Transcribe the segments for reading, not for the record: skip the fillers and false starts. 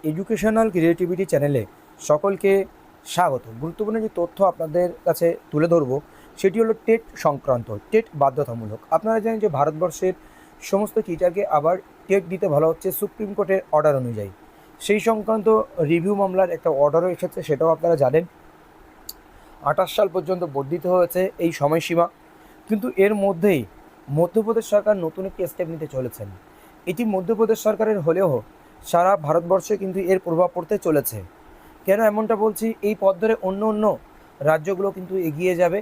Educational creativity চ্যানেলে সকলকে স্বাগত। গুরুত্বপূর্ণ যে তথ্য আপনাদের কাছে তুলে ধরবো সেটি হলো টেট সংক্রান্ত। টেট বাধ্যতামূলক। আপনারা জানেন যে ভারতবর্ষের সমস্ত টিচারকে আবার টেট দিতে বলা হচ্ছে সুপ্রিম কোর্টের অর্ডার অনুযায়ী। সেই সংক্রান্ত রিভিউ মামলার একটা অর্ডারও এসেছে, সেটাও আপনারা জানেন। ২৮ সাল পর্যন্ত বর্ধিত হয়েছে এই সময়সীমা, কিন্তু এর মধ্যেই মধ্যপ্রদেশ সরকার নতুন একটি স্টেপ নিতে চলেছেন। এটি মধ্যপ্রদেশ সরকারের হলেও সারা ভারতবর্ষে কিন্তু এর প্রভাব পড়তে চলেছে। কেন এমনটা বলছি? এই পথ ধরে অন্য অন্য রাজ্যগুলো কিন্তু এগিয়ে যাবে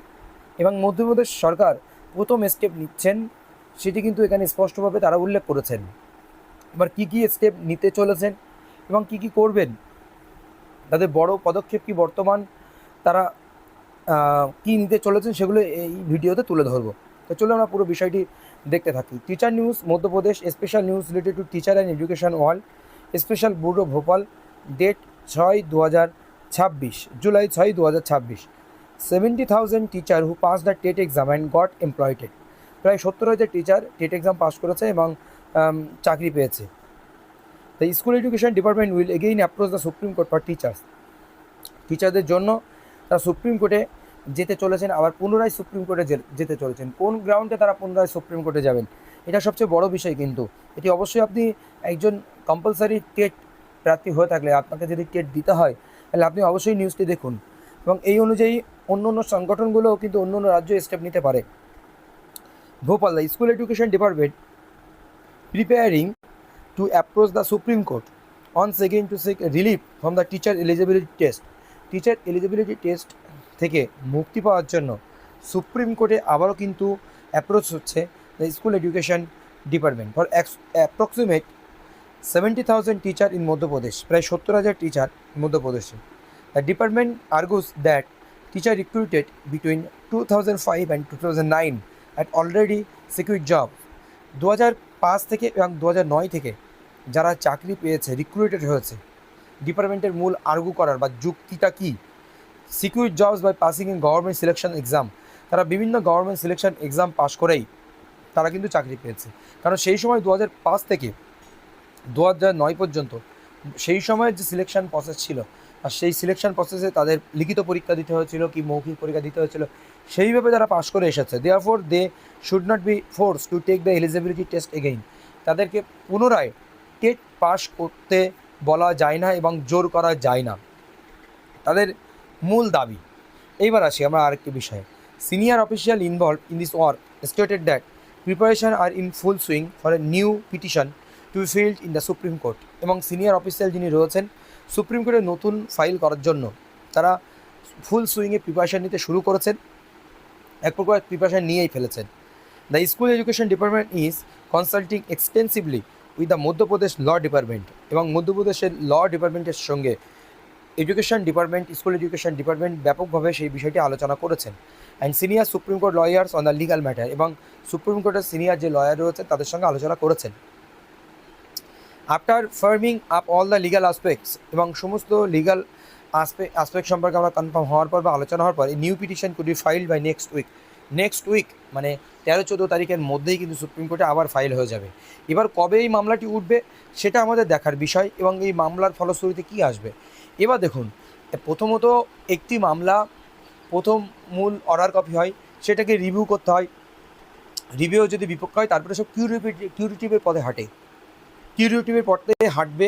এবং মধ্যপ্রদেশ সরকার প্রথম স্টেপ নিচ্ছেন, সেটি কিন্তু এখানে স্পষ্টভাবে তারা উল্লেখ করেছেন। এবার কী কী স্টেপ নিতে চলেছেন এবং কী কী করবেন, তাদের বড় পদক্ষেপ কি বর্তমান তারা কী নিতে চলেছেন, সেগুলো এই ভিডিওতে তুলে ধরবো। তো চলো আমরা পুরো বিষয়টি দেখতে থাকি। Teacher news Madhya Pradesh, special news related to teacher and education world, special bureau Bhopal, date 6/2026, July 6/2026। 70,000 teacher who pass the TET exam and got employed. প্রায় 70,000 টিচার টেট এক্সাম পাস করেছে এবং চাকরি পেয়েছে। The school education department will again approach the Supreme court for teachers. টিচারদের জন্য তারা supreme কোর্টে যেতে চলেছেন, আবার পুনরায় সুপ্রিম কোর্টে যেতে চলেছেন। কোন গ্রাউন্ডে তারা পুনরায় সুপ্রিম কোর্টে যাবেন, এটা সবচেয়ে বড় বিষয়। কিন্তু এটি অবশ্যই আপনি একজন কম্পালসারি টেট প্রার্থী হয়ে থাকলে, আপনাকে যদি টেট দিতে হয়, তাহলে আপনি অবশ্যই নিউজটি দেখুন এবং এই অনুযায়ী অন্য অন্য সংগঠনগুলোও কিন্তু অন্য অন্য রাজ্য স্টেপ নিতে পারে। Bhopal, the school education department preparing to approach the Supreme Court once again to seek relief from the teacher eligibility test. Teacher eligibility test থেকে মুক্তি পাওয়ার জন্য সুপ্রিম কোর্টে আবারও কিন্তু অ্যাপ্রোচ হচ্ছে the school education department for approximate 70,000 teacher in Madhya Pradesh. প্রায় 70,000 teacher মধ্যপ্রদেশে। The department argues that teacher recruited between 2005 and 2009 at already secure job. 2005 থেকে এবং 2009 থেকে যারা চাকরি পেয়েছে, রিক্রুটেড হয়েছে, ডিপার্টমেন্টের মূল আর্গু করার বা যুক্তিটা কি? Secure jobs by passing in government selection exam. তারা বিভিন্ন গভর্নমেন্ট সিলেকশন এক্সাম পাস করেই তারা কিন্তু চাকরি পেয়েছে। কারণ সেই সময় 2005 থেকে 2009 পর্যন্ত সেই সময়ের যে সিলেকশন প্রসেস ছিল, আর সেই সিলেকশন প্রসেসে তাদের লিখিত পরীক্ষা দিতে হয়েছিল কি মৌখিক পরীক্ষা দিতে হয়েছিল, সেইভাবে তারা পাস করে এসেছে। Therefore they should not be force to take the eligibility test again. তাদেরকে পুনরায় টেট পাস করতে বলা যায় না এবং জোর করা যায় না, তাদের মূল দাবি। এইবার আসি আমরা আরেকটি বিষয়ে। Senior official involve in this work stated that preparation are in full swing for a new petition to be filed in the Supreme Court. এবং সিনিয়র অফিসিয়াল যিনি রয়েছেন সুপ্রিম কোর্টে নতুন ফাইল করার জন্য, তারা ফুল সুইংয়ে প্রিপারেশান নিতে শুরু করেছেন, এক প্রকার প্রিপারেশান নিয়েই ফেলেছেন। The school education department is consulting extensively with the Madhya Pradesh law department. এবং মধ্যপ্রদেশের ল ডিপার্টমেন্টের সঙ্গে education department, school education department ব্যাপকভাবে সেই বিষয়টি আলোচনা করেছেন। And senior Supreme Court lawyers on the legal matter. এবং সুপ্রিম কোর্টের সিনিয়র যে লয়ার রয়েছেন তাদের সঙ্গে আলোচনা করেছেন। After farming up all the legal aspects, এবং সমস্ত লিগাল আসপেক্ট সম্পর্কে আমরা কনফার্ম হওয়ার পর বা আলোচনা হওয়ার পর, এই new petition could be filed by next week. Next week মানে 13-14 তারিখের মধ্যেই কিন্তু সুপ্রিম কোর্টে আবার ফাইল হয়ে যাবে। এবার কবে এই মামলাটি উঠবে সেটা আমাদের দেখার বিষয়, এবং এই মামলার ফলশ্রুতিতে কী আসবে। এবার দেখুন, প্রথমত একটি মামলা প্রথম মূল অর্ডার কপি হয়, সেটাকে রিভিউ করতে হয়। রিভিউ যদি বিপক্ষ হয়, তারপরে সব কিউরেটিভের পথে হাঁটে। কিউরেটিভের পথে হাঁটবে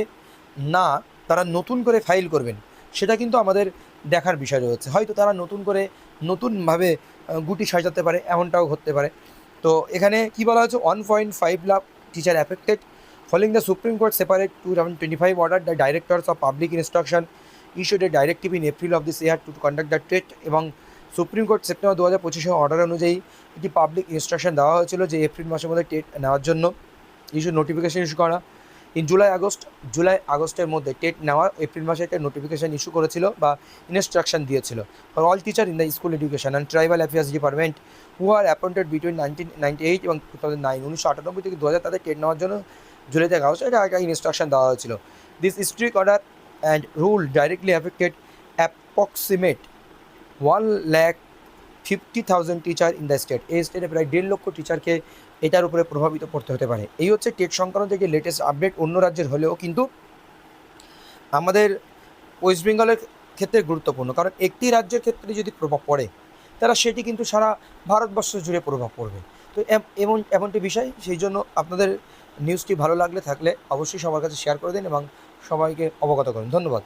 না, তারা নতুন করে ফাইল করবেন, সেটা কিন্তু আমাদের দেখার বিষয় রয়েছে। হয়তো তারা নতুন করে নতুনভাবে গুটি সাজাতে পারে, এমনটাও ঘটতে পারে। তো এখানে কি বলা হচ্ছে, 1.5 lakh teacher affected following the Supreme court separate 2025 order the directors of public instruction issued a directive in April of this year to conduct the TET. এবং সুপ্রিম কোর্ট সেপ্টেম্বর 2025 অর্ডার অনুযায়ী একটি পাবলিক ইনস্ট্রাকশন দেওয়া হয়েছিল যে April মাসের মধ্যে TET নেওয়ার জন্য নোটিফিকেশন ইস্যু করা। ইন জুলাই আগস্টের মধ্যে টেট নেওয়া, এপ্রিল মাসে একটা নোটিফিকেশান ইস্যু করেছিল বা ইনস্ট্রাকশন দিয়েছিল for all teacher in the school education and tribal affairs department who are appointed between 1998 এবং 2009, 1998 থেকে 2000 তাদের টেট নেওয়ার জন্য জুলাই থেকে আগস্ট এটা একটা ইনস্ট্রাকশন দেওয়া হয়েছিল। This strict order and rule directly affected approximate 1,50,000 teacher in the state. এই স্টেটে প্রায় 1.5 লক্ষ টিচারকে এটার উপরে প্রভাবিত পড়তে হতে পারে। এই হচ্ছে টেট সংক্রান্ত যে লেটেস্ট আপডেট। অন্য রাজ্যের হলেও কিন্তু আমাদের ওয়েস্ট বেঙ্গলের ক্ষেত্রে গুরুত্বপূর্ণ, কারণ একটি রাজ্যের ক্ষেত্রে যদি প্রভাব পড়ে তারা সেটি কিন্তু সারা ভারতবর্ষ জুড়ে প্রভাব পড়বে। তো এমনটি বিষয়, সেই জন্য আপনাদের নিউজটি ভালো থাকলে অবশ্যই সবার কাছে শেয়ার করে দিন এবং সবাইকে অবগত করুন। ধন্যবাদ।